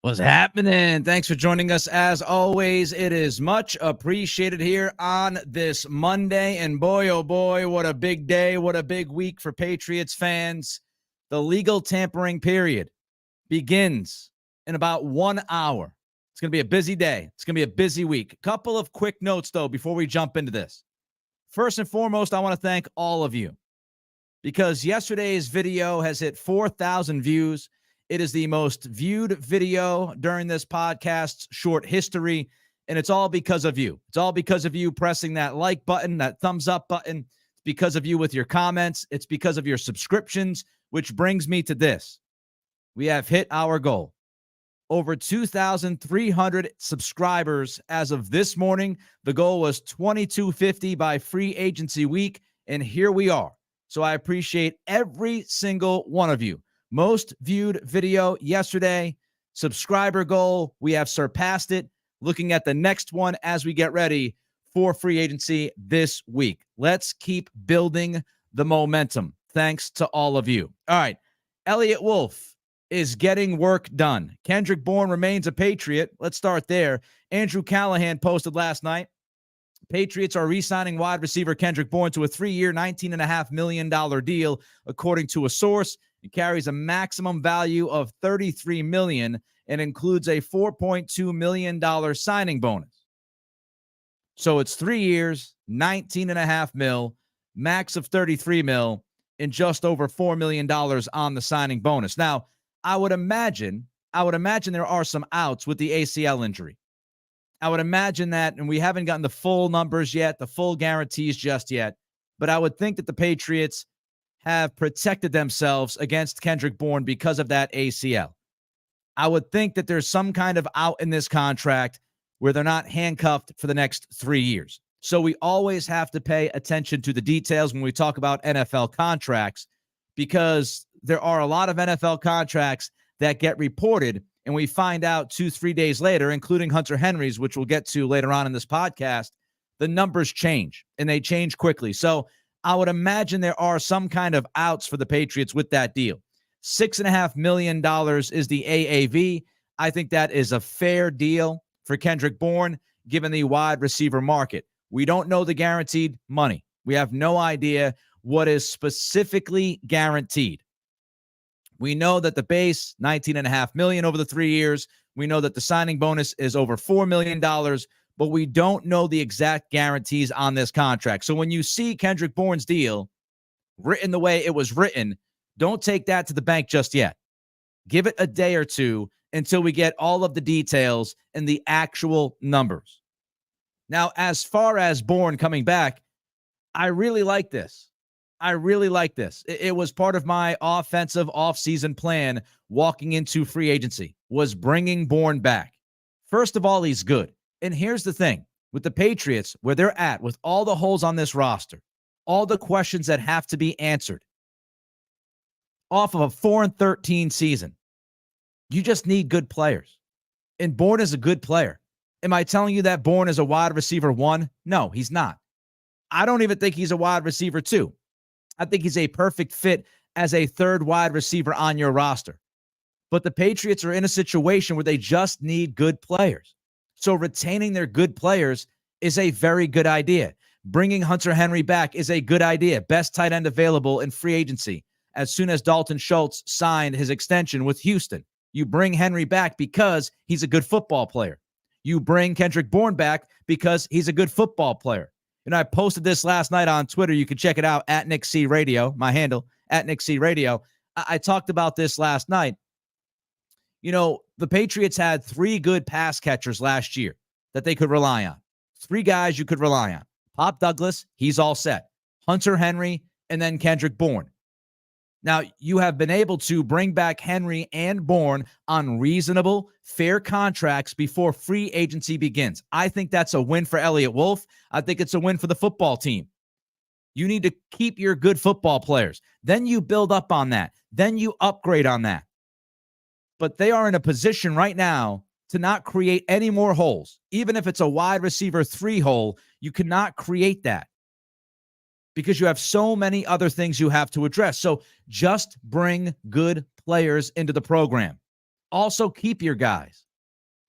What's happening? Thanks for joining us. As always, it is much appreciated here on this Monday. And boy, oh boy, what a big day. What a big week for Patriots fans. The legal tampering period begins in about 1 hour. It's going to be a busy day. It's going to be a busy week. A couple of quick notes, though, before we jump into this. First and foremost, I want to thank all of you because yesterday's video has hit 4,000 views. It is the most viewed video during this podcast's short history, and it's all because of you. It's all because of you pressing that like button, that thumbs up button. It's because of you with your comments. It's because of your subscriptions, which brings me to this. We have hit our goal. Over 2,300 subscribers as of this morning. The goal was 2,250 by free agency week, and here we are. So I appreciate every single one of you. Most viewed video yesterday, subscriber goal. We have surpassed it. Looking at the next one as we get ready for free agency this week. Let's keep building the momentum. Thanks to all of you. All right. Elliott Wolf is getting work done. Kendrick Bourne remains a Patriot. Let's start there. Andrew Callahan posted last night. Patriots are re-signing wide receiver Kendrick Bourne to a 3-year, $19.5 million deal, according to a source. It carries a maximum value of $33 million and includes a $4.2 million signing bonus. So it's 3 years, $19.5 million, max of $33 million, and just over $4 million on the signing bonus. Now, I would imagine there are some outs with the ACL injury. I would imagine that, and we haven't gotten the full numbers yet, the full guarantees just yet, but I would think that the Patriots have protected themselves against Kendrick Bourne because of that ACL. I would think that there's some kind of out in this contract where they're not handcuffed for the next 3 years. So we always have to pay attention to the details when we talk about NFL contracts, because there are a lot of NFL contracts that get reported and we find out 2-3 days later, including Hunter Henry's, which we'll get to later on in this podcast, the numbers change and they change quickly. So I would imagine there are some kind of outs for the Patriots with that deal. $6.5 million is the AAV. I think that is a fair deal for Kendrick Bourne, given the wide receiver market. We don't know the guaranteed money. We have no idea what is specifically guaranteed. We know that the base, $19.5 million over the 3 years. We know that the signing bonus is over $4 million, but we don't know the exact guarantees on this contract. So when you see Kendrick Bourne's deal written the way it was written, don't take that to the bank just yet. Give it a day or two until we get all of the details and the actual numbers. Now, as far as Bourne coming back, I really like this. It was part of my offensive offseason plan walking into free agency, was bringing Bourne back. First of all, he's good. And here's the thing. With the Patriots, where they're at, with all the holes on this roster, all the questions that have to be answered, off of a 4-13 season, you just need good players. And Bourne is a good player. Am I telling you that Bourne is a wide receiver 1? No, he's not. I don't even think he's a wide receiver 2. I think he's a perfect fit as a third wide receiver on your roster. But the Patriots are in a situation where they just need good players. So retaining their good players is a very good idea. Bringing Hunter Henry back is a good idea. Best tight end available in free agency. As soon as Dalton Schultz signed his extension with Houston, you bring Henry back because he's a good football player. You bring Kendrick Bourne back because he's a good football player. And I posted this last night on Twitter. You can check it out at Nick C Radio, my handle, at Nick C Radio. I talked about this last night. You know, the Patriots had 3 good pass catchers last year that they could rely on. 3 guys you could rely on. Pop Douglas, he's all set. Hunter Henry, and then Kendrick Bourne. Now, you have been able to bring back Henry and Bourne on reasonable, fair contracts before free agency begins. I think that's a win for Elliott Wolf. I think it's a win for the football team. You need to keep your good football players. Then you build up on that. Then you upgrade on that. But they are in a position right now to not create any more holes. Even if it's a wide receiver 3 hole, you cannot create that, because you have so many other things you have to address. So just bring good players into the program. Also keep your guys.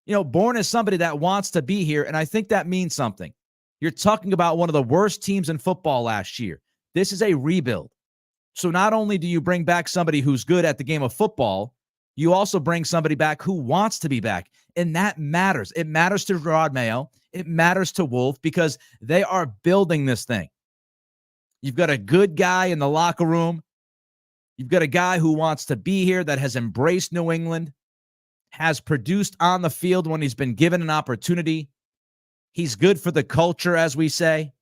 Bourne is somebody that wants to be here, and I think that means something. You're talking about one of the worst teams in football last year. This is a rebuild. So not only do you bring back somebody who's good at the game of football, you also bring somebody back who wants to be back. And that matters. It matters to Rod Mayo. It matters to Wolf because they are building this thing. You've got a good guy in the locker room. You've got a guy who wants to be here, that has embraced New England, has produced on the field when he's been given an opportunity. He's good for the culture, as we say.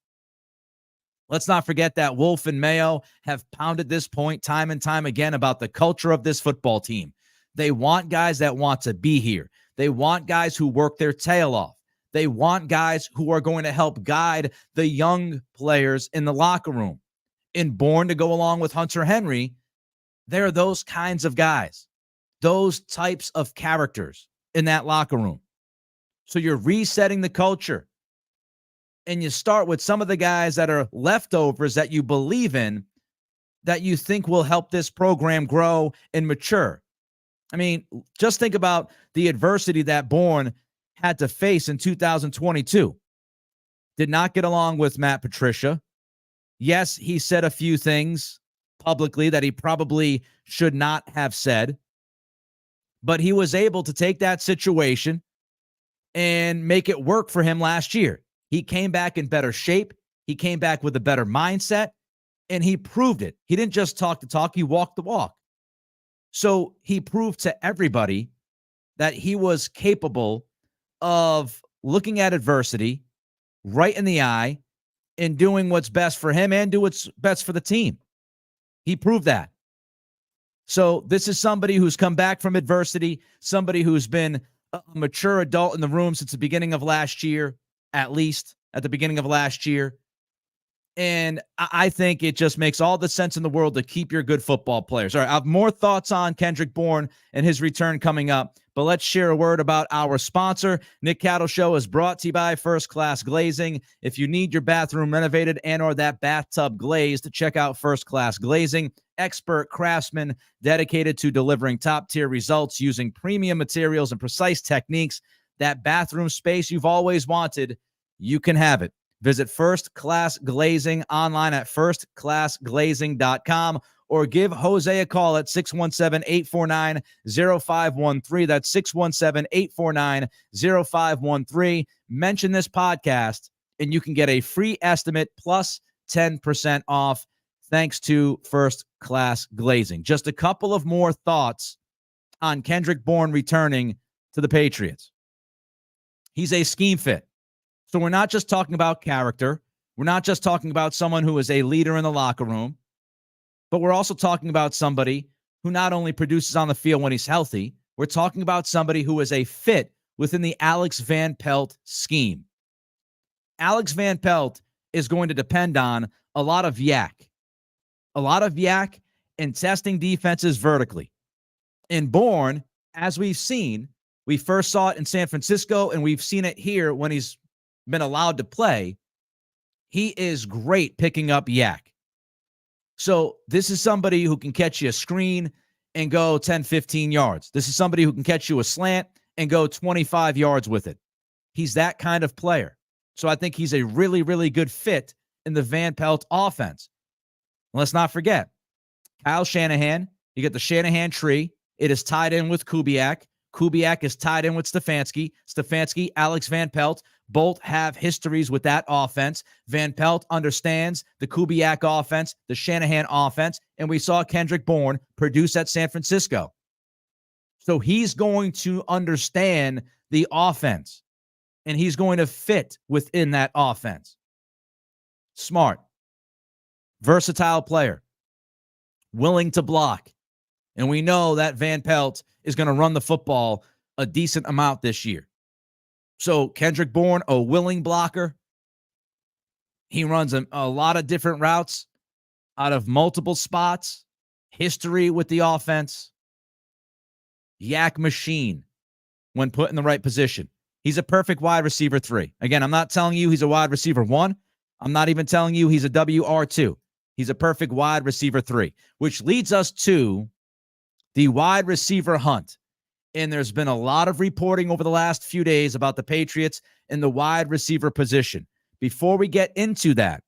Let's not forget that Wolf and Mayo have pounded this point time and time again about the culture of this football team. They want guys that want to be here. They want guys who work their tail off. They want guys who are going to help guide the young players in the locker room. In Bourne, to go along with Hunter Henry, they're those kinds of guys, those types of characters in that locker room. So you're resetting the culture. And you start with some of the guys that are leftovers that you believe in, that you think will help this program grow and mature. I mean, just think about the adversity that Bourne had to face in 2022. Did not get along with Matt Patricia. Yes, he said a few things publicly that he probably should not have said, but he was able to take that situation and make it work for him last year. He came back in better shape. He came back with a better mindset, and he proved it. He didn't just talk the talk, he walked the walk. So he proved to everybody that he was capable of looking at adversity right in the eye and doing what's best for him and do what's best for the team. He proved that. So this is somebody who's come back from adversity, somebody who's been a mature adult in the room since the beginning of last year, at least at the beginning of last year. And I think it just makes all the sense in the world to keep your good football players. All right, I have more thoughts on Kendrick Bourne and his return coming up, but let's share a word about our sponsor. Nick Cattle Show is brought to you by First Class Glazing. If you need your bathroom renovated and or that bathtub glazed, check out First Class Glazing. Expert craftsmen dedicated to delivering top-tier results using premium materials and precise techniques. That bathroom space you've always wanted, you can have it. Visit First Class Glazing online at firstclassglazing.com or give Jose a call at 617-849-0513. That's 617-849-0513. Mention this podcast, and you can get a free estimate plus 10% off thanks to First Class Glazing. Just a couple of more thoughts on Kendrick Bourne returning to the Patriots. He's a scheme fit. So we're not just talking about character. We're not just talking about someone who is a leader in the locker room, but we're also talking about somebody who not only produces on the field when he's healthy, we're talking about somebody who is a fit within the Alex Van Pelt scheme. Alex Van Pelt is going to depend on a lot of yak and testing defenses vertically. In Bourne, as we've seen, we first saw it in San Francisco, and we've seen it here when he's been allowed to play. He is great picking up yak. So this is somebody who can catch you a screen and go 10, 15 yards. This is somebody who can catch you a slant and go 25 yards with it. He's that kind of player. So I think he's a really, really good fit in the Van Pelt offense. Let's not forget, Kyle Shanahan. You get the Shanahan tree. It is tied in with Kubiak. Kubiak is tied in with Stefanski. Stefanski, Alex Van Pelt, both have histories with that offense. Van Pelt understands the Kubiak offense, the Shanahan offense, and we saw Kendrick Bourne produce at San Francisco. So he's going to understand the offense, and he's going to fit within that offense. Smart, versatile player, willing to block. And we know that Van Pelt is going to run the football a decent amount this year. So Kendrick Bourne, a willing blocker. He runs a lot of different routes out of multiple spots. History with the offense. Yak machine when put in the right position. He's a perfect wide receiver 3. Again, I'm not telling you he's a wide receiver 1. I'm not even telling you he's a WR2. He's a perfect wide receiver 3, which leads us to the wide receiver hunt. And there's been a lot of reporting over the last few days about the Patriots in the wide receiver position. Before we get into that,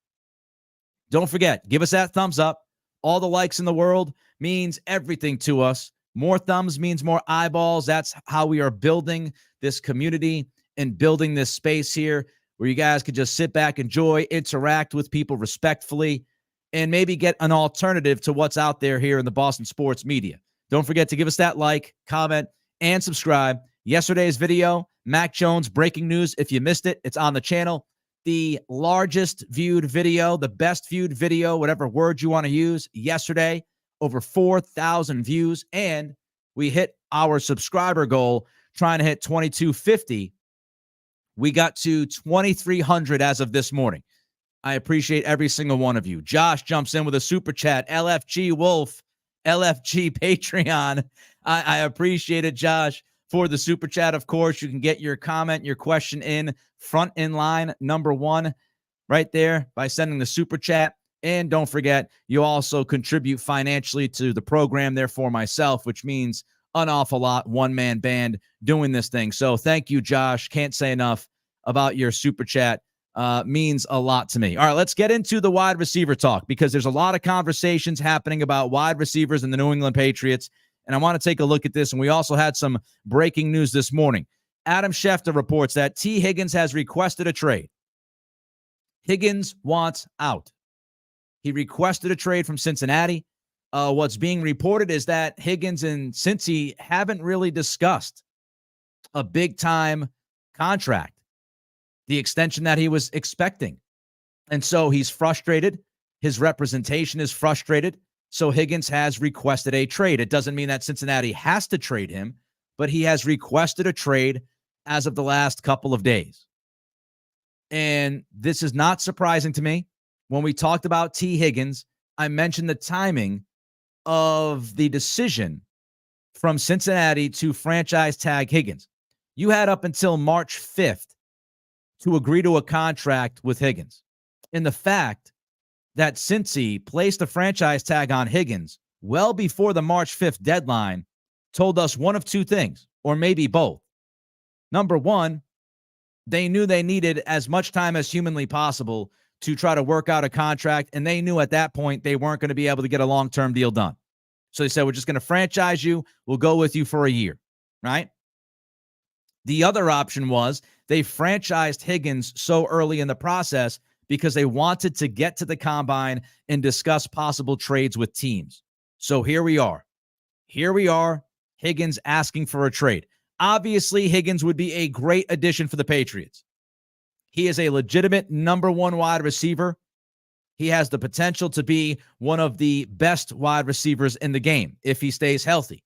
don't forget, give us that thumbs up. All the likes in the world means everything to us. More thumbs means more eyeballs. That's how we are building this community and building this space here where you guys could just sit back, enjoy, interact with people respectfully, and maybe get an alternative to what's out there here in the Boston sports media. Don't forget to give us that like, comment, and subscribe. Yesterday's video, Mac Jones breaking news. If you missed it, it's on the channel. The largest viewed video, the best viewed video, whatever word you want to use, yesterday, over 4,000 views. And we hit our subscriber goal, trying to hit 2,250. We got to 2,300 as of this morning. I appreciate every single one of you. Josh jumps in with a super chat. LFG Wolf, LFG Patreon. I appreciate it, Josh, for the super chat. Of course, you can get your comment, your question in front in line, number one, right there by sending the super chat. And don't forget, you also contribute financially to the program there for myself, which means an awful lot. One-man band doing this thing. So thank you, Josh. Can't say enough about your super chat. Means a lot to me. All right, let's get into the wide receiver talk because there's a lot of conversations happening about wide receivers in the New England Patriots, and I want to take a look at this. And we also had some breaking news this morning. Adam Schefter reports that T. Higgins has requested a trade. Higgins wants out. He requested a trade from Cincinnati. What's being reported is that Higgins and Cincy haven't really discussed a big-time contract, the extension that he was expecting. And so he's frustrated. His representation is frustrated. So Higgins has requested a trade. It doesn't mean that Cincinnati has to trade him, but he has requested a trade as of the last couple of days. And this is not surprising to me. When we talked about T. Higgins, I mentioned the timing of the decision from Cincinnati to franchise tag Higgins. You had up until March 5th to agree to a contract with Higgins. And the fact that Cincy placed a franchise tag on Higgins well before the March 5th deadline told us one of two things, or maybe both. Number one, they knew they needed as much time as humanly possible to try to work out a contract, and they knew at that point they weren't going to be able to get a long-term deal done. So they said, we're just going to franchise you. We'll go with you for a year, right? The other option was they franchised Higgins so early in the process because they wanted to get to the combine and discuss possible trades with teams. So here we are. Here we are, Higgins asking for a trade. Obviously, Higgins would be a great addition for the Patriots. He is a legitimate number one wide receiver. He has the potential to be one of the best wide receivers in the game if he stays healthy.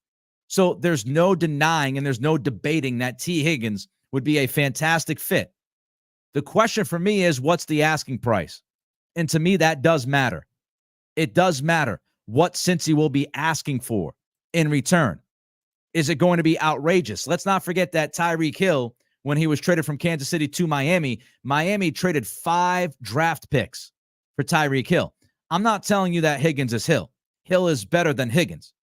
So there's no denying and there's no debating that T. Higgins would be a fantastic fit. The question for me is, what's the asking price? And to me, that does matter. It does matter what Cincy will be asking for in return. Is it going to be outrageous? Let's not forget that Tyreek Hill, when he was traded from Kansas City to Miami, Miami traded 5 draft picks for Tyreek Hill. I'm not telling you that Higgins is Hill. Hill is better than Higgins.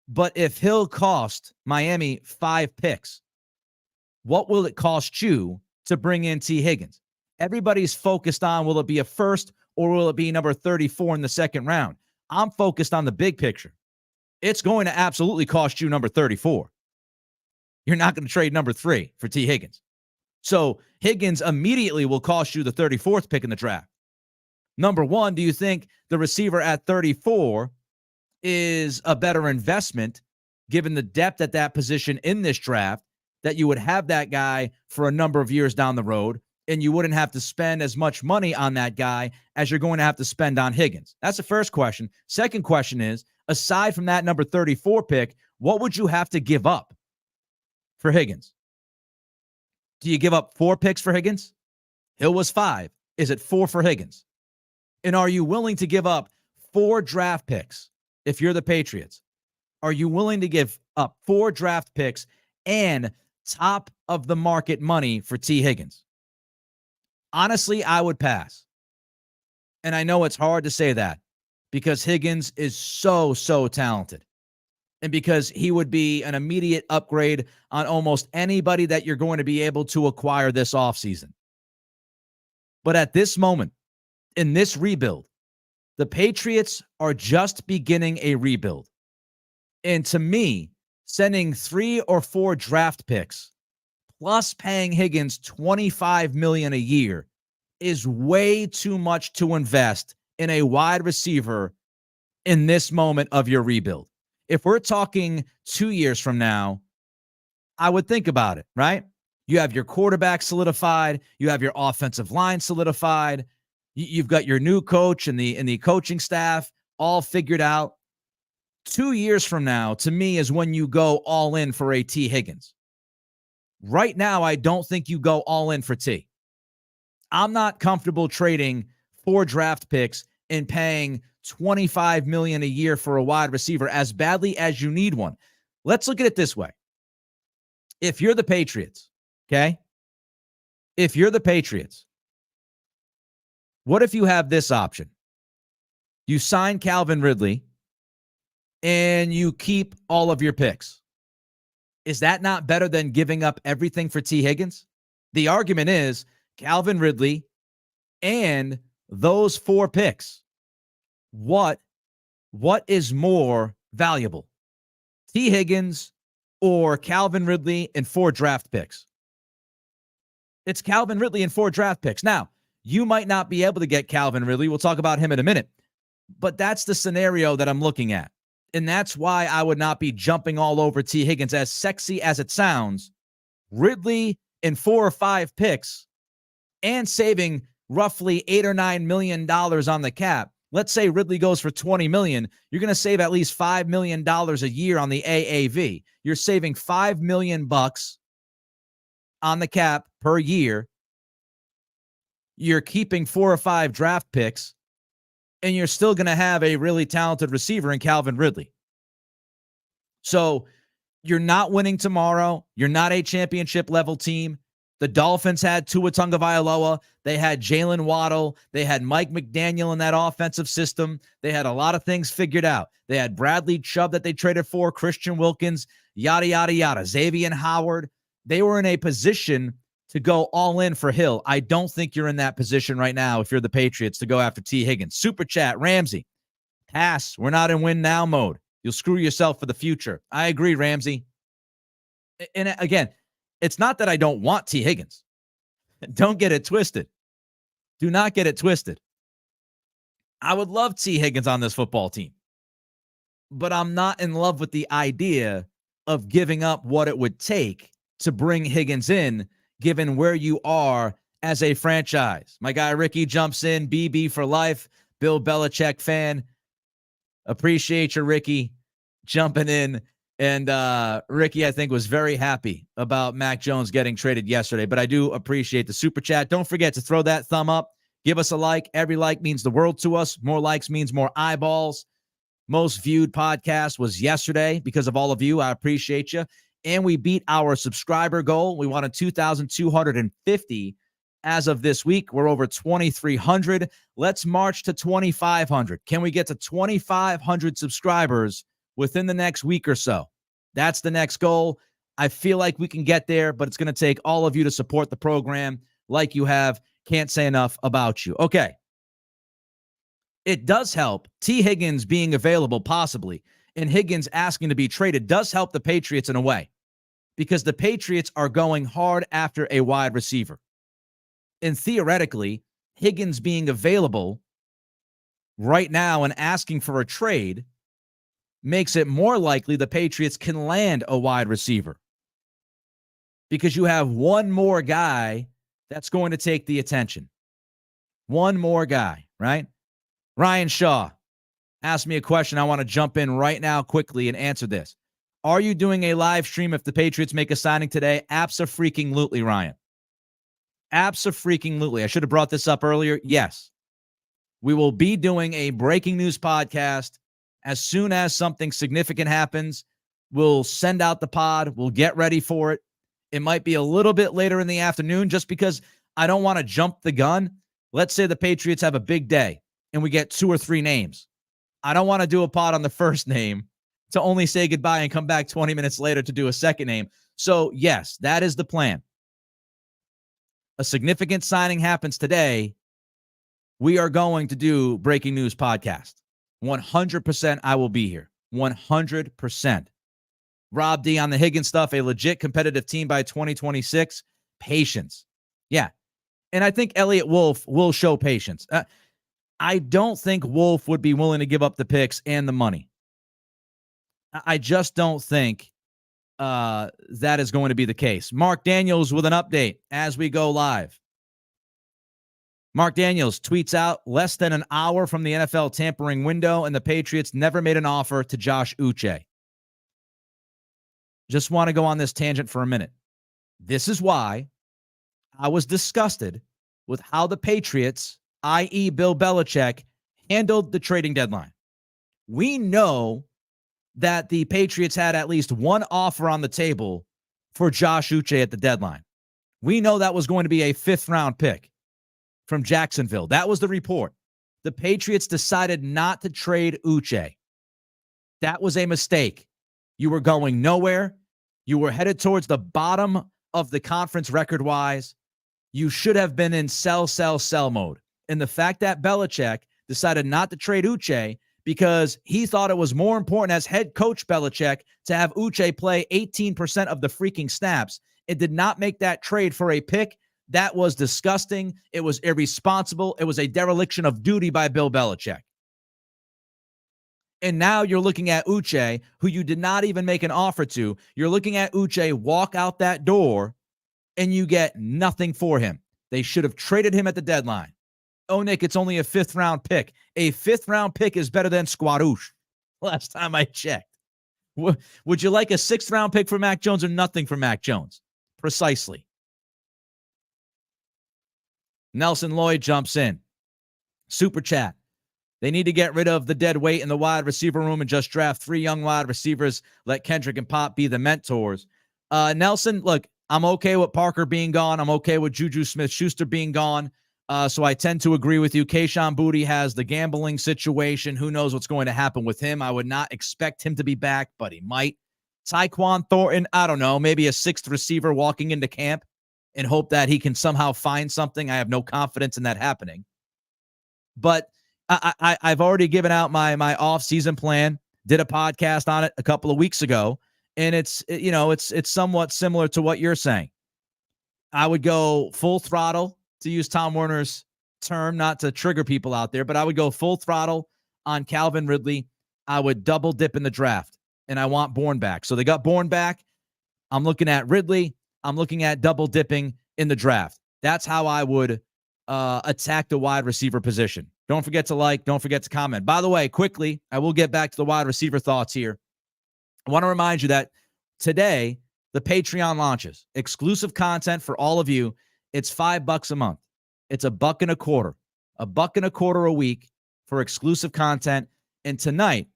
But if Hill cost Miami 5 picks, what will it cost you to bring in T. Higgins? Everybody's focused on, will it be a first or will it be number 34 in the second round? I'm focused on the big picture. It's going to absolutely cost you number 34. You're not going to trade number 3 for T. Higgins. So Higgins immediately will cost you the 34th pick in the draft. Number one, do you think the receiver at 34 is a better investment given the depth at that position in this draft, that you would have that guy for a number of years down the road and you wouldn't have to spend as much money on that guy as you're going to have to spend on Higgins? That's the first question. Second question is, aside from that number 34 pick, what would you have to give up for Higgins? Do you give up 4 picks for Higgins? Hill was 5. Is it 4 for Higgins? And are you willing to give up 4 draft picks if you're the Patriots? Are you willing to give up 4 draft picks and top of the market money for T. Higgins? Honestly, I would pass. And I know it's hard to say that because Higgins is so talented. and because he would be an immediate upgrade on almost anybody that you're going to be able to acquire this offseason. But at this moment, in this rebuild, the Patriots are just beginning a rebuild. And to me, sending 3 or 4 draft picks plus paying Higgins $25 million a year is way too much to invest in a wide receiver in this moment of your rebuild. If we're talking 2 years from now, I would think about it, right? You have your quarterback solidified. You have your offensive line solidified. You've got your new coach and the coaching staff all figured out. 2 years from now, to me, is when you go all in for a T. Higgins. Right now, I don't think you go all in for T. I'm not comfortable trading 4 draft picks and paying $25 million a year for a wide receiver as badly as you need one. Let's look at it this way. If you're the Patriots, okay? If you're the Patriots, what if you have this option? You sign Calvin Ridley and you keep all of your picks. Is that not better than giving up everything for T. Higgins? The argument is Calvin Ridley and those 4 picks. What is more valuable? T. Higgins or Calvin Ridley and 4 draft picks? It's Calvin Ridley and 4 draft picks. Now, you might not be able to get Calvin Ridley. We'll talk about him in a minute. But that's the scenario that I'm looking at. And that's why I would not be jumping all over T. Higgins. As sexy as it sounds, Ridley in 4 or 5 picks and saving roughly $8 or $9 million on the cap. Let's say Ridley goes for $20 million. You're going to save at least $5 million a year on the AAV. You're saving $5 million on the cap per year. You're keeping 4 or 5 draft picks, and you're still going to have a really talented receiver in Calvin Ridley. So you're not winning tomorrow. You're not a championship level team. The Dolphins had Tua Tagovailoa. They had Jalen Waddle. They had Mike McDaniel in that offensive system. They had a lot of things figured out. They had Bradley Chubb that they traded for, Christian Wilkins, yada, yada, yada, Xavier Howard. They were in a position to go all in for Hill. I don't think you're in that position right now if you're the Patriots to go after T. Higgins. Super chat, Ramsey. Pass. We're not in win now mode. You'll screw yourself for the future. I agree, Ramsey. And again, it's not that I don't want T. Higgins. Don't get it twisted. Do not get it twisted. I would love T. Higgins on this football team. But I'm not in love with the idea of giving up what it would take to bring Higgins in, given where you are as a franchise. My guy Ricky jumps in, BB for life, Bill Belichick fan. Appreciate you, Ricky, jumping in. And Ricky, I think, was very happy about Mac Jones getting traded yesterday. But I do appreciate the super chat. Don't forget to throw that thumb up. Give us a like. Every like means the world to us. More likes means more eyeballs. Most viewed podcast was yesterday because of all of you. I appreciate you. And we beat our subscriber goal. We wanted 2,250 as of this week. We're over 2,300. Let's march to 2,500. Can we get to 2,500 subscribers within the next week or so? That's the next goal. I feel like we can get there, but it's going to take all of you to support the program like you have. Can't say enough about you. Okay. It does help. T. Higgins being available possibly and Higgins asking to be traded does help the Patriots in a way because the Patriots are going hard after a wide receiver. And theoretically, Higgins being available right now and asking for a trade makes it more likely the Patriots can land a wide receiver because you have one more guy that's going to take the attention. One more guy, right? Ryan Shaw asked me a question. I want to jump in right now quickly and answer this. Are you doing a live stream if the Patriots make a signing today? Abso-freaking-lutely, Ryan. Abso-freaking-lutely. I should have brought this up earlier. Yes. We will be doing a breaking news podcast as soon as something significant happens. We'll send out the pod. We'll get ready for it. It might be a little bit later in the afternoon just because I don't want to jump the gun. Let's say the Patriots have a big day and we get 2 or 3 names. I don't want to do a pod on the first name to only say goodbye and come back 20 minutes later to do a second name. So, yes, that is the plan. A significant signing happens today. We are going to do Breaking News Podcast. 100% I will be here. 100%. Rob D on the Higgins stuff, a legit competitive team by 2026. Patience. Yeah. And I think Elliott Wolf will show patience. I don't think Wolf would be willing to give up the picks and the money. I just don't think that is going to be the case. Mark Daniels with an update as we go live. Mark Daniels tweets out, less than an hour from the NFL tampering window, and the Patriots never made an offer to Josh Uche. Just want to go on this tangent for a minute. This is why I was disgusted with how the Patriots, i.e. Bill Belichick, handled the trading deadline. We know that the Patriots had at least one offer on the table for Josh Uche at the deadline. We know that was going to be a 5th-round pick from Jacksonville. That was the report. The Patriots decided not to trade Uche. That was a mistake. You were going nowhere. You were headed towards the bottom of the conference record-wise. You should have been in sell mode. And the fact that Belichick decided not to trade Uche because he thought it was more important as head coach Belichick to have Uche play 18% of the freaking snaps. It did not make that trade for a pick. That was disgusting. It was irresponsible. It was a dereliction of duty by Bill Belichick. And now you're looking at Uche, who you did not even make an offer to. You're looking at Uche walk out that door, and you get nothing for him. They should have traded him at the deadline. Oh, Nick, it's only a 5th-round pick. A 5th-round pick is better than Squadouche. Last time I checked. Would you like a 6th-round pick for Mac Jones or nothing for Mac Jones? Precisely. Nelson Lloyd jumps in. Super chat. They need to get rid of the dead weight in the wide receiver room and just draft 3 young wide receivers. Let Kendrick and Pop be the mentors. Nelson, look, I'm okay with Parker being gone. I'm okay with Juju Smith-Schuster being gone. So I tend to agree with you. Kayshon Boutte has the gambling situation. Who knows what's going to happen with him? I would not expect him to be back, but he might. Tyquan Thornton, I don't know, maybe a 6th receiver walking into camp and hope that he can somehow find something. I have no confidence in that happening. But I've already given out my off-season plan, did a podcast on it a couple of weeks ago, and it's somewhat similar to what you're saying. I would go full throttle, to use Tom Werner's term, not to trigger people out there, but I would go full throttle on Calvin Ridley. I would double dip in the draft, and I want Bourne back. So they got Bourne back. I'm looking at Ridley. I'm looking at double dipping in the draft. That's how I would attack the wide receiver position. Don't forget to like. Don't forget to comment. By the way, quickly, I will get back to the wide receiver thoughts here. I want to remind you that today, the Patreon launches. Exclusive content for all of you. It's $5 a month. It's $1.25. $1.25 a week for exclusive content. And tonight,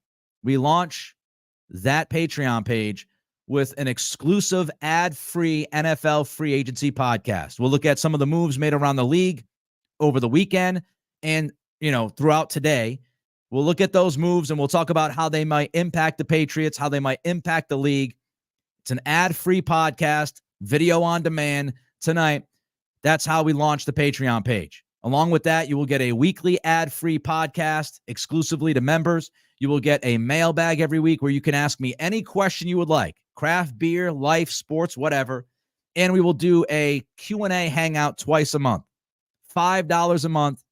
we launch that Patreon page with an exclusive ad-free NFL free agency podcast. We'll look at some of the moves made around the league over the weekend and, throughout today. We'll look at those moves and we'll talk about how they might impact the Patriots, how they might impact the league. It's an ad-free podcast, video on demand tonight. That's how we launch the Patreon page. Along with that, you will get a weekly ad-free podcast exclusively to members. You will get a mailbag every week where you can ask me any question you would like. Craft beer, life, sports, whatever. And we will do a Q&A hangout twice a month. $5 a month,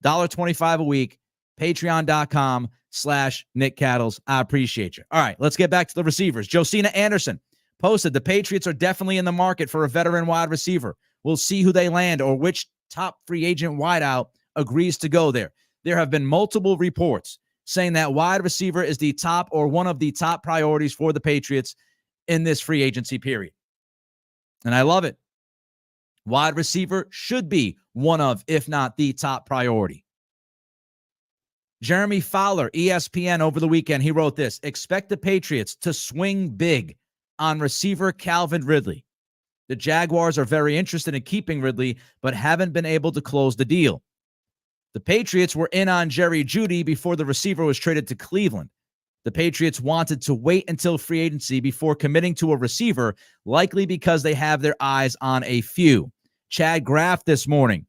$1.25 a week, patreon.com/Nick Cattles. I appreciate you. All right, let's get back to the receivers. Josina Anderson posted, the Patriots are definitely in the market for a veteran wide receiver. We'll see who they land or which top free agent wideout agrees to go there. There have been multiple reports saying that wide receiver is the top or one of the top priorities for the Patriots in this free agency period. And I love it. Wide receiver should be one of, if not the top priority. Jeremy Fowler, ESPN, over the weekend, he wrote this: expect the Patriots to swing big on receiver Calvin Ridley. The Jaguars are very interested in keeping Ridley, but haven't been able to close the deal. The Patriots were in on Jerry Jeudy before the receiver was traded to Cleveland. The Patriots wanted to wait until free agency before committing to a receiver, likely because they have their eyes on a few. Chad Graff this morning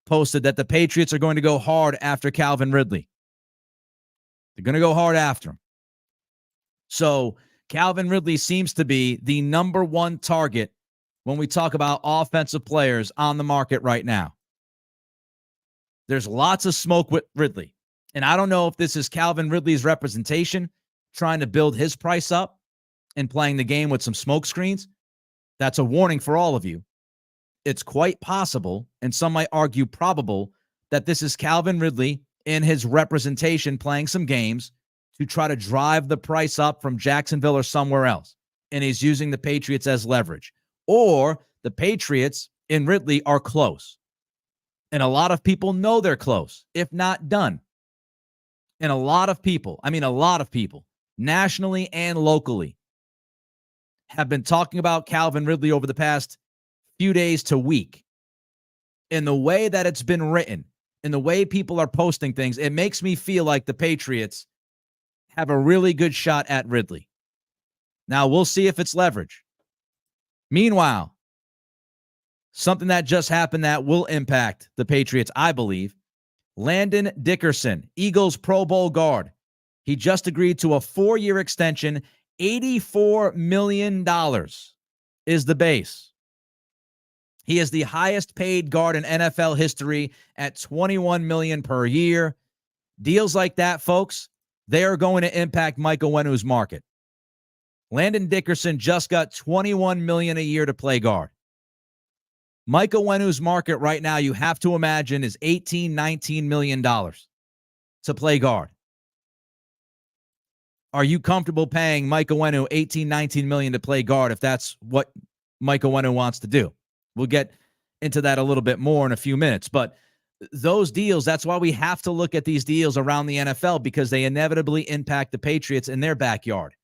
posted that the Patriots are going to go hard after Calvin Ridley. They're going to go hard after him. So Calvin Ridley seems to be the number one target when we talk about offensive players on the market right now. There's lots of smoke with Ridley. And I don't know if this is Calvin Ridley's representation trying to build his price up and playing the game with some smoke screens. That's a warning for all of you. It's quite possible, and some might argue probable, that this is Calvin Ridley in his representation playing some games to try to drive the price up from Jacksonville or somewhere else. And he's using the Patriots as leverage. Or the Patriots and Ridley are close. And a lot of people know they're close, if not done. And a lot of people, nationally and locally, have been talking about Calvin Ridley over the past few days to week. In the way that it's been written, in the way people are posting things, it makes me feel like the Patriots have a really good shot at Ridley. Now, we'll see if it's leverage. Meanwhile, something that just happened that will impact the Patriots, I believe. Landon Dickerson, Eagles Pro Bowl guard. He just agreed to a 4-year extension. $84 million is the base. He is the highest paid guard in NFL history at $21 million per year. Deals like that, folks, they are going to impact Mike Onwenu's market. Landon Dickerson just got $21 million a year to play guard. Mike Onwenu's market right now, you have to imagine, is $18, $19 million to play guard. Are you comfortable paying Mike Onwenu $18, $19 million to play guard if that's what Mike Onwenu wants to do? We'll get into that a little bit more in a few minutes. But those deals, that's why we have to look at these deals around the NFL, because they inevitably impact the Patriots in their backyard.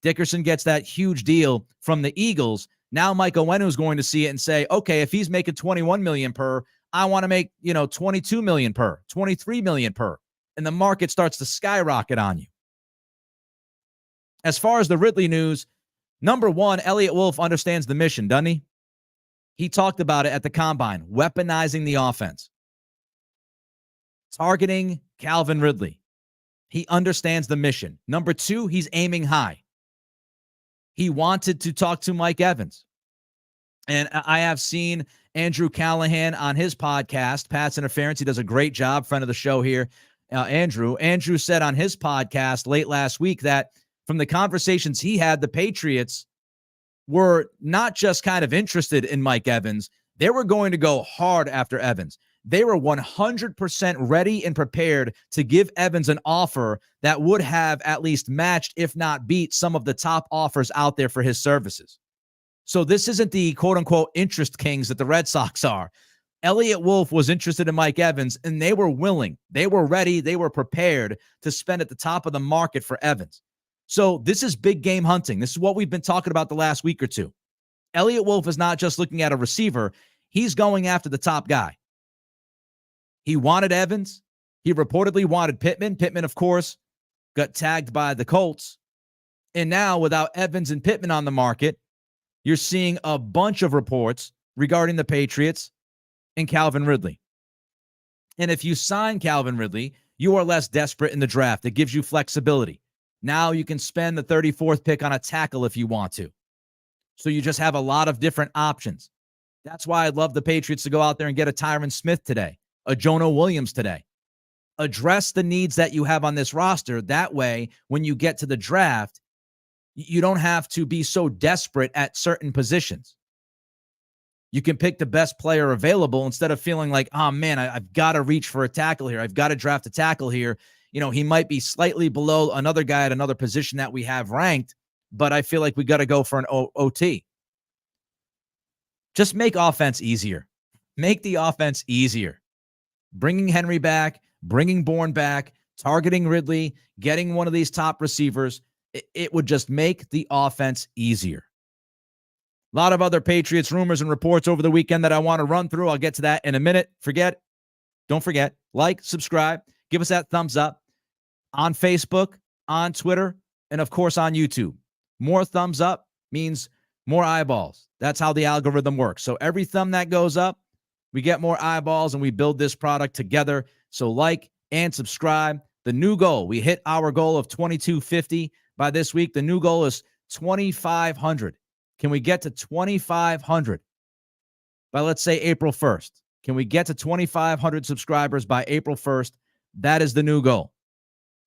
Dickerson gets that huge deal from the Eagles. Now Mike Onwenu is going to see it and say, okay, if he's making $21 million per, I want to make, $22 million per, $23 million per. And the market starts to skyrocket on you. As far as the Ridley news, number one, Elliott Wolf understands the mission, doesn't he? He talked about it at the Combine, weaponizing the offense. Targeting Calvin Ridley. He understands the mission. Number two, he's aiming high. He wanted to talk to Mike Evans. And I have seen Andrew Callahan on his podcast, Pat's Interference. He does a great job, friend of the show here, Andrew. Andrew said on his podcast late last week that from the conversations he had, the Patriots were not just kind of interested in Mike Evans. They were going to go hard after Evans. They were 100% ready and prepared to give Evans an offer that would have at least matched, if not beat, some of the top offers out there for his services. So this isn't the quote-unquote interest kings that the Red Sox are. Elliott Wolf was interested in Mike Evans, and they were willing. They were ready. They were prepared to spend at the top of the market for Evans. So this is big game hunting. This is what we've been talking about the last week or two. Elliott Wolf is not just looking at a receiver. He's going after the top guy. He wanted Evans. He reportedly wanted Pittman. Pittman, of course, got tagged by the Colts. And now, without Evans and Pittman on the market, you're seeing a bunch of reports regarding the Patriots and Calvin Ridley. And if you sign Calvin Ridley, you are less desperate in the draft. It gives you flexibility. Now you can spend the 34th pick on a tackle if you want to. So you just have a lot of different options. That's why I'd love the Patriots to go out there and get a Tyron Smith today, a Jonah Williams today. Address the needs that you have on this roster. That way, when you get to the draft, you don't have to be so desperate at certain positions. You can pick the best player available instead of feeling like, oh man, I've got to reach for a tackle here. I've got to draft a tackle here. You know, he might be slightly below another guy at another position that we have ranked, but I feel like we got to go for an OT. Just make offense easier. Make the offense easier. Bringing Henry back, bringing Bourne back, targeting Ridley, getting one of these top receivers, it would just make the offense easier. A lot of other Patriots rumors and reports over the weekend that I want to run through. I'll get to that in a minute. Don't forget, like, subscribe, give us that thumbs up on Facebook, on Twitter, and of course on YouTube. More thumbs up means more eyeballs. That's how the algorithm works. So every thumb that goes up, we get more eyeballs and we build this product together. So like and subscribe. The new goal, we hit our goal of 2250 by this week. The new goal is 2,500. Can we get to 2,500 by, let's say, April 1st? Can we get to 2,500 subscribers by April 1st? That is the new goal.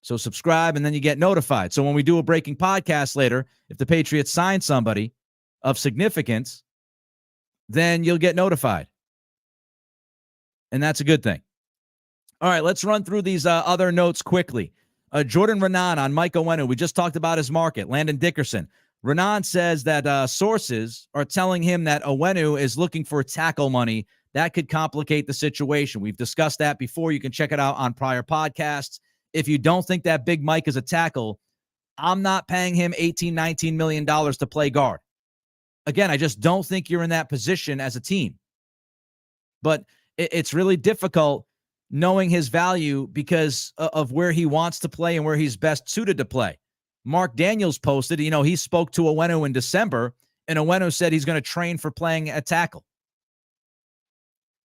So subscribe, and then you get notified. So when we do a breaking podcast later, if the Patriots sign somebody of significance, then you'll get notified. And that's a good thing. All right, let's run through these other notes quickly. Jordan Renan on Mike Onwenu. We just talked about his market. Landon Dickerson. Renan says that sources are telling him that Onwenu is looking for tackle money. That could complicate the situation. We've discussed that before. You can check it out on prior podcasts. If you don't think that Big Mike is a tackle, I'm not paying him $18, $19 million to play guard. Again, I just don't think you're in that position as a team. But it's really difficult knowing his value because of where he wants to play and where he's best suited to play. Mark Daniels posted, he spoke to Onwenu in December, and Onwenu said he's going to train for playing at tackle.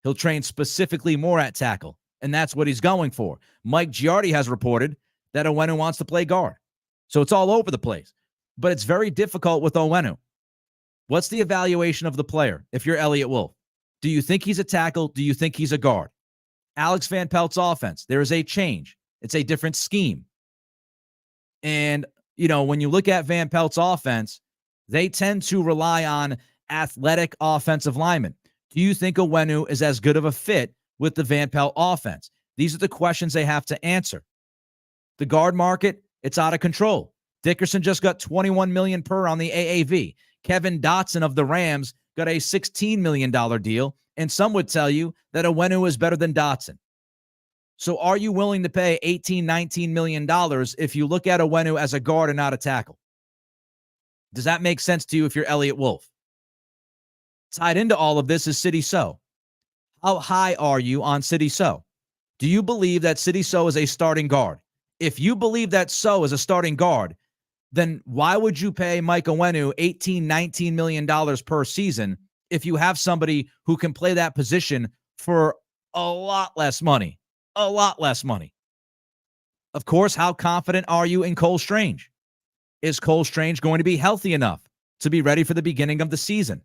He'll train specifically more at tackle, and that's what he's going for. Mike Giardi has reported that Onwenu wants to play guard. So it's all over the place. But it's very difficult with Onwenu. What's the evaluation of the player if you're Elliott Wolf? Do you think he's a tackle? Do you think he's a guard? Alex Van Pelt's offense, there is a change. It's a different scheme. And, when you look at Van Pelt's offense, they tend to rely on athletic offensive linemen. Do you think Onwenu is as good of a fit with the Van Pelt offense? These are the questions they have to answer. The guard market, it's out of control. Dickerson just got $21 million per on the AAV. Kevin Dotson of the Rams got a $16 million deal, and some would tell you that Onwenu is better than Dotson. So are you willing to pay $18, $19 million if you look at Onwenu as a guard and not a tackle? Does that make sense to you if you're Elliott Wolf? Tied into all of this is Sidy Sow. How high are you on Sidy Sow? Do you believe that Sidy Sow is a starting guard? If you believe that Sow is a starting guard, then why would you pay Mike Onwenu $18, $19 million per season if you have somebody who can play that position for a lot less money? A lot less money. Of course, how confident are you in Cole Strange? Is Cole Strange going to be healthy enough to be ready for the beginning of the season?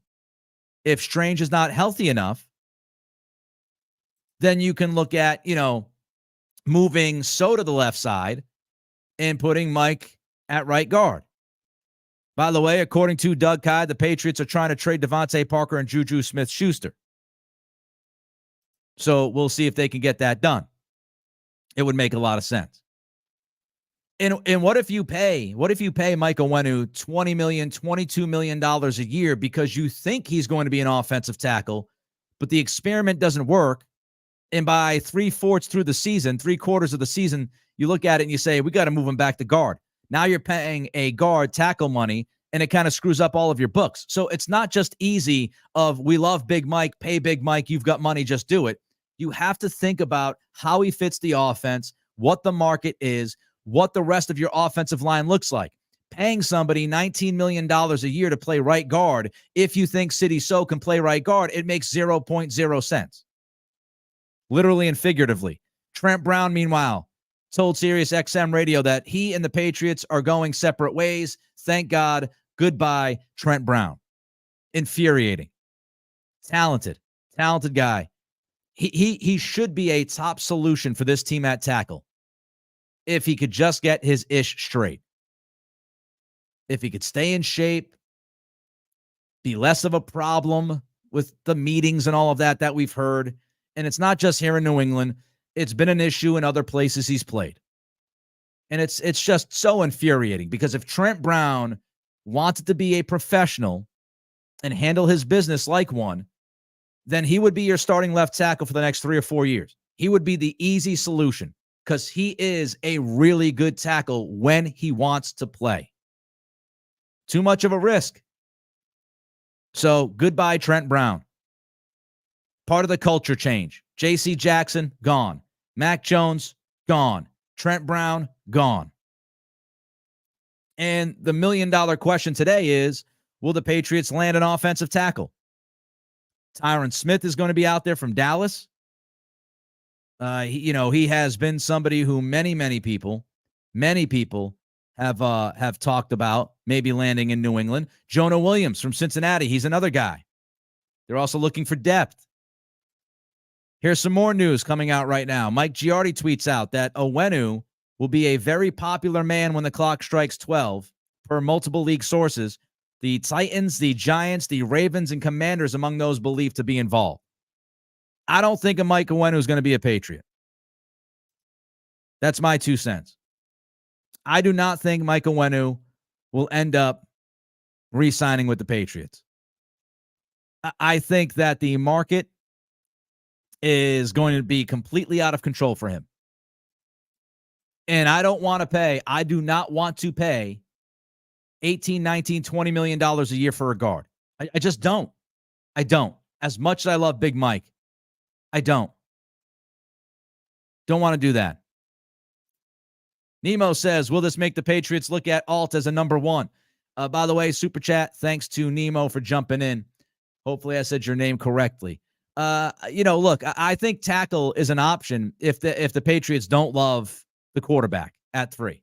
If Strange is not healthy enough, then you can look at, moving Sow to the left side and putting Mike at right guard. By the way, according to Doug Kyed, the Patriots are trying to trade Devontae Parker and Juju Smith-Schuster. So we'll see if they can get that done. It would make a lot of sense. And what if you pay Mike Onwenu $20 million, $22 million a year because you think he's going to be an offensive tackle, but the experiment doesn't work, and by 3/4 through the season, 3/4 of the season, you look at it and you say, we got to move him back to guard. Now you're paying a guard tackle money, and it kind of screws up all of your books. So it's not just easy of, we love Big Mike, pay Big Mike, you've got money, just do it. You have to think about how he fits the offense, what the market is, what the rest of your offensive line looks like. Paying somebody $19 million a year to play right guard, if you think Sidy Sow can play right guard, it makes 0.0 sense. Literally and figuratively. Trent Brown, meanwhile, told Sirius XM Radio that he and the Patriots are going separate ways. Thank God. Goodbye, Trent Brown. Infuriating. Talented guy. He should be a top solution for this team at tackle if he could just get his ish straight. If he could stay in shape, be less of a problem with the meetings and all of that we've heard. And it's not just here in New England. It's been an issue in other places he's played. And it's just so infuriating because if Trent Brown wanted to be a professional and handle his business like one, then he would be your starting left tackle for the next 3 or 4 years. He would be the easy solution because he is a really good tackle when he wants to play. Too much of a risk. So goodbye, Trent Brown. Part of the culture change. J.C. Jackson, gone. Mac Jones, gone. Trent Brown, gone. And the $1 million question today is, will the Patriots land an offensive tackle? Tyron Smith is going to be out there from Dallas. He has been somebody who many people have talked about maybe landing in New England. Jonah Williams from Cincinnati, he's another guy. They're also looking for depth. Here's some more news coming out right now. Mike Giardi tweets out that Onwenu will be a very popular man when the clock strikes 12, per multiple league sources. The Titans, the Giants, the Ravens, and Commanders among those believed to be involved. I don't think a Mike Onwenu is going to be a Patriot. That's my 2 cents. I do not think Mike Onwenu will end up re-signing with the Patriots. I think that the market is going to be completely out of control for him. And I do not want to pay $18, $19, $20 million a year for a guard. I just don't. I don't. As much as I love Big Mike, I don't. Don't want to do that. Nemo says, will this make the Patriots look at Alt as a number one? By the way, super chat, thanks to Nemo for jumping in. Hopefully I said your name correctly. Look, I think tackle is an option if the Patriots don't love the quarterback at 3.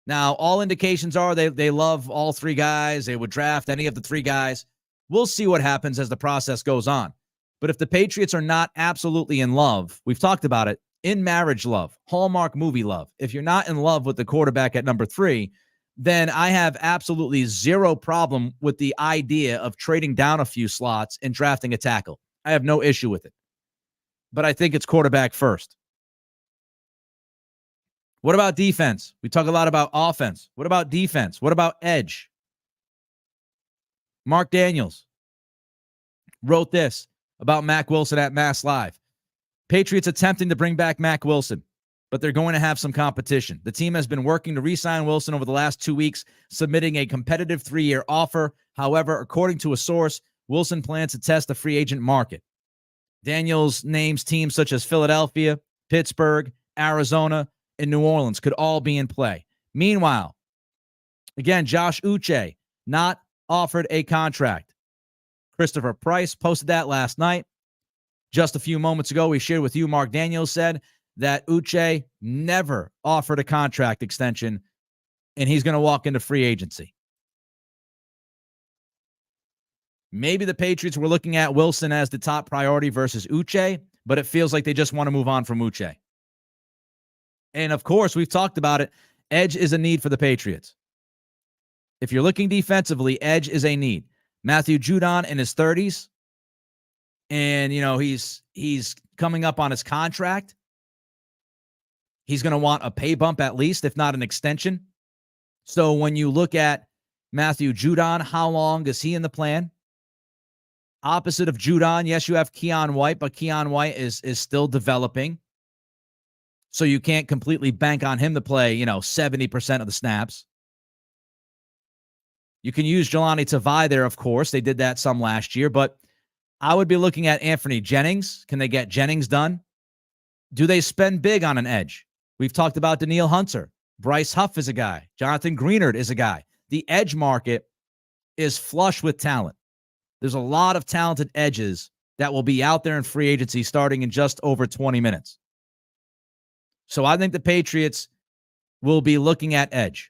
Now, all indications are they love all 3 guys. They would draft any of the 3 guys. We'll see what happens as the process goes on. But if the Patriots are not absolutely in love, we've talked about it, in marriage love, Hallmark movie love, if you're not in love with the quarterback at number 3, then I have absolutely zero problem with the idea of trading down a few slots and drafting a tackle. I have no issue with it. But I think it's quarterback first. What about defense? We talk a lot about offense. What about defense? What about edge? Mark Daniels wrote this about Mack Wilson at Mass Live. Patriots attempting to bring back Mack Wilson, but they're going to have some competition. The team has been working to re-sign Wilson over the last 2 weeks, submitting a competitive 3-year offer. However, according to a source, Wilson plans to test the free agent market. Daniels names teams such as Philadelphia, Pittsburgh, Arizona, and New Orleans could all be in play. Meanwhile, again, Josh Uche not offered a contract. Christopher Price posted that last night. Just a few moments ago, we shared with you, Mark Daniels said that Uche never offered a contract extension, and he's going to walk into free agency. Maybe the Patriots were looking at Wilson as the top priority versus Uche, but it feels like they just want to move on from Uche. And, of course, we've talked about it. Edge is a need for the Patriots. If you're looking defensively, edge is a need. Matthew Judon in his 30s, and, he's coming up on his contract. He's going to want a pay bump at least, if not an extension. So when you look at Matthew Judon, how long is he in the plan? Opposite of Judon, yes, you have Keon White, but Keon White is still developing. So you can't completely bank on him to play, 70% of the snaps. You can use Jelani Tavai there, of course. They did that some last year, but I would be looking at Anthony Jennings. Can they get Jennings done? Do they spend big on an edge? We've talked about Danielle Hunter. Bryce Huff is a guy. Jonathan Greenard is a guy. The edge market is flush with talent. There's a lot of talented edges that will be out there in free agency starting in just over 20 minutes. So I think the Patriots will be looking at edge.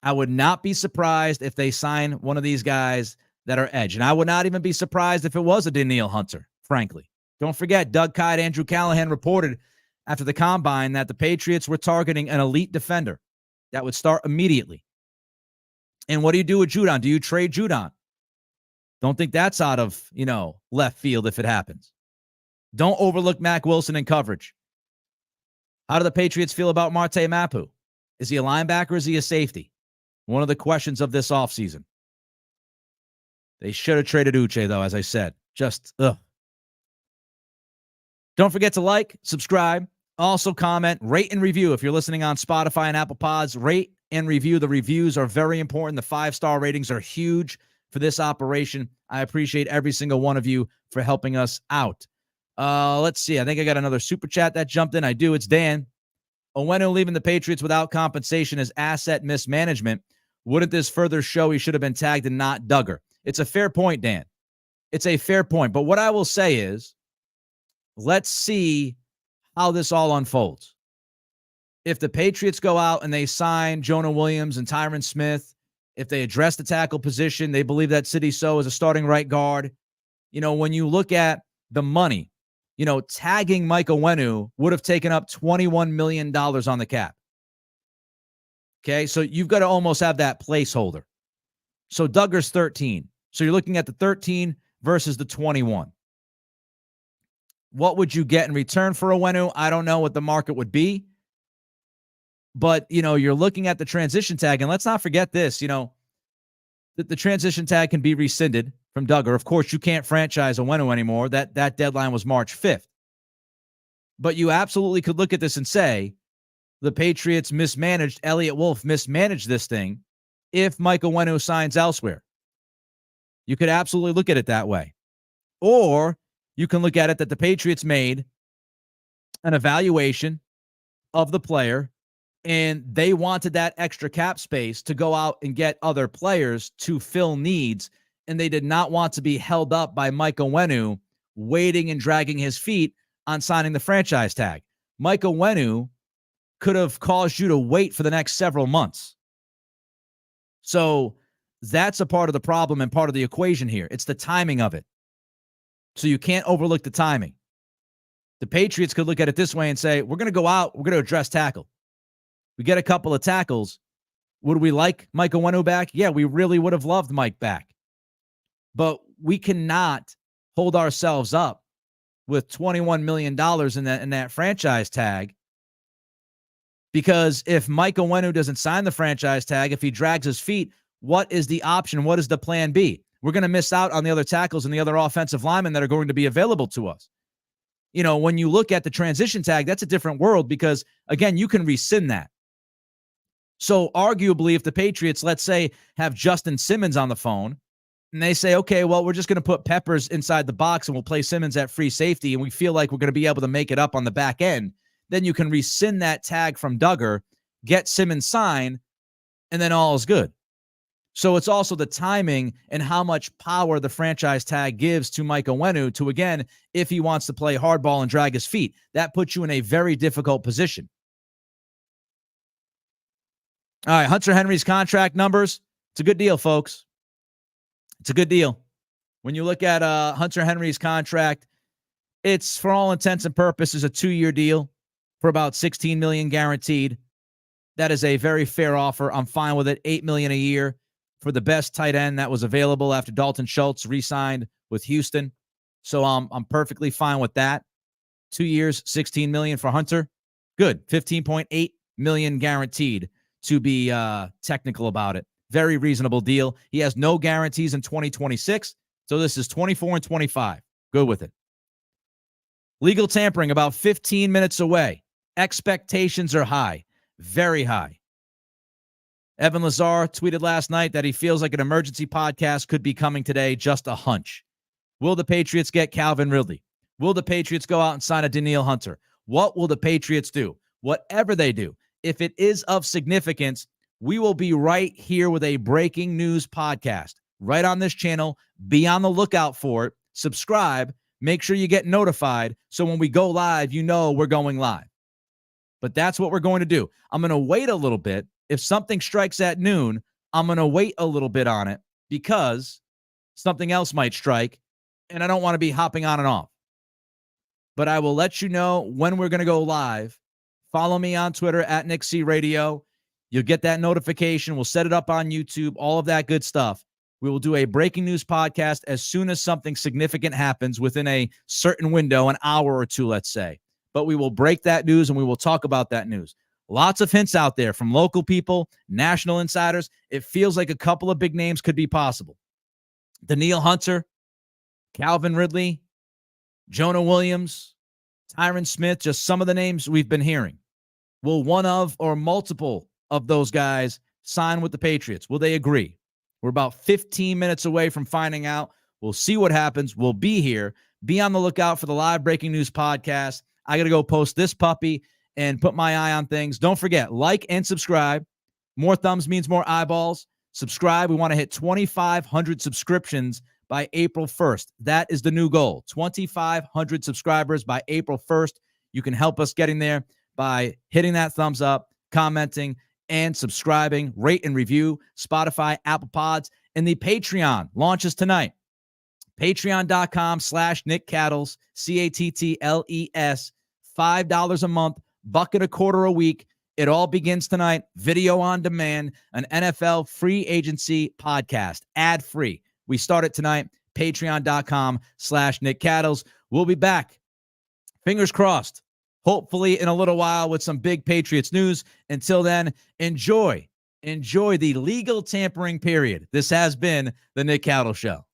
I would not be surprised if they sign one of these guys that are edge. And I would not even be surprised if it was a Danielle Hunter, frankly. Don't forget, Doug Kyde, Andrew Callahan reported after the combine that the Patriots were targeting an elite defender that would start immediately. And what do you do with Judon? Do you trade Judon? Don't think that's out of, left field if it happens. Don't overlook Mack Wilson in coverage. How do the Patriots feel about Marte Mapu? Is he a linebacker or is he a safety? One of the questions of this offseason. They should have traded Uche, though, as I said. Just, ugh. Don't forget to like, subscribe, also comment, rate, and review. If you're listening on Spotify and Apple Pods, rate and review. The reviews are very important. The 5-star ratings are huge for this operation. I appreciate every single one of you for helping us out. Let's see. I think I got another super chat that jumped in. I do. It's Dan. Onwenu leaving the Patriots without compensation is asset mismanagement. Wouldn't this further show he should have been tagged and not Duggar? It's a fair point, Dan. It's a fair point. But what I will say is, let's see how this all unfolds. If the Patriots go out and they sign Jonah Williams and Tyron Smith, if they address the tackle position, they believe that Sidney Sow is a starting right guard. When you look at the money, tagging Mike Onwenu would have taken up $21 million on the cap. Okay, so you've got to almost have that placeholder. So Duggar's 13. So you're looking at the 13 versus the 21. What would you get in return for Onwenu? I don't know what the market would be. But, you're looking at the transition tag. And let's not forget this, that the transition tag can be rescinded from Duggar. Of course, you can't franchise Onwenu anymore. That deadline was March 5th. But you absolutely could look at this and say, the Patriots mismanaged, Elliott Wolf mismanaged this thing if Mike Onwenu signs elsewhere. You could absolutely look at it that way. Or you can look at it that the Patriots made an evaluation of the player and they wanted that extra cap space to go out and get other players to fill needs, and they did not want to be held up by Mike Onwenu waiting and dragging his feet on signing the franchise tag. Mike Onwenu could have caused you to wait for the next several months. So that's a part of the problem and part of the equation here. It's the timing of it. So you can't overlook the timing. The Patriots could look at it this way and say, we're going to go out, we're going to address tackle. We get a couple of tackles. Would we like Mike Onwenu back? Yeah, we really would have loved Mike back. But we cannot hold ourselves up with $21 million in that franchise tag, because if Mike Onwenu doesn't sign the franchise tag, if he drags his feet, what is the option? What is the plan B? We're going to miss out on the other tackles and the other offensive linemen that are going to be available to us. When you look at the transition tag, that's a different world because, again, you can rescind that. So arguably, if the Patriots, let's say, have Justin Simmons on the phone and they say, okay, well, we're just going to put Peppers inside the box and we'll play Simmons at free safety and we feel like we're going to be able to make it up on the back end, then you can rescind that tag from Duggar, get Simmons signed, and then all is good. So it's also the timing and how much power the franchise tag gives to Mike Onwenu to, again, if he wants to play hardball and drag his feet, that puts you in a very difficult position. All right, Hunter Henry's contract numbers. It's a good deal, folks. It's a good deal. When you look at Hunter Henry's contract, it's, for all intents and purposes, a 2-year deal for about $16 million guaranteed. That is a very fair offer. I'm fine with it. $8 million a year for the best tight end that was available after Dalton Schultz re-signed with Houston. So I'm perfectly fine with that. 2 years, $16 million for Hunter. Good. $15.8 million guaranteed, to be technical about it. Very reasonable deal. He has no guarantees in 2026, so this is 24 and 25. Good with it. Legal tampering about 15 minutes away. Expectations are high, very high. Evan Lazar tweeted last night that he feels like an emergency podcast could be coming today, just a hunch. Will the Patriots get Calvin Ridley? Will the Patriots go out and sign a Danielle Hunter? What will the Patriots do? Whatever they do, if it is of significance, we will be right here with a breaking news podcast right on this channel. Be on the lookout for it. Subscribe. Make sure you get notified so when we go live, we're going live. But that's what we're going to do. I'm going to wait a little bit. If something strikes at noon, I'm going to wait a little bit on it because something else might strike, and I don't want to be hopping on and off. But I will let you know when we're going to go live. Follow me on Twitter at Nick C Radio. You'll get that notification. We'll set it up on YouTube, all of that good stuff. We will do a breaking news podcast as soon as something significant happens within a certain window, an hour or two, let's say. But we will break that news and we will talk about that news. Lots of hints out there from local people, national insiders. It feels like a couple of big names could be possible. Danielle Hunter, Calvin Ridley, Jonah Williams, Tyron Smith, just some of the names we've been hearing. Will one of or multiple of those guys sign with the Patriots? Will they agree? We're about 15 minutes away from finding out. We'll see what happens. We'll be here. Be on the lookout for the live breaking news podcast. I got to go post this puppy and put my eye on things. Don't forget, like and subscribe. More thumbs means more eyeballs. Subscribe. We want to hit 2,500 subscriptions by April 1st. That is the new goal. 2,500 subscribers by April 1st. You can help us getting there by hitting that thumbs up, commenting, and subscribing. Rate and review Spotify, Apple Pods, and the Patreon launches tonight. Patreon.com/Nick Cattles, Cattles, $5 a month, bucket a quarter a week. It all begins tonight. Video on demand, an NFL free agency podcast, ad free. We start it tonight. Patreon.com/Nick Cattles. We'll be back. Fingers crossed. Hopefully in a little while with some big Patriots news. Until then, enjoy the legal tampering period. This has been the Nick Cattles Show.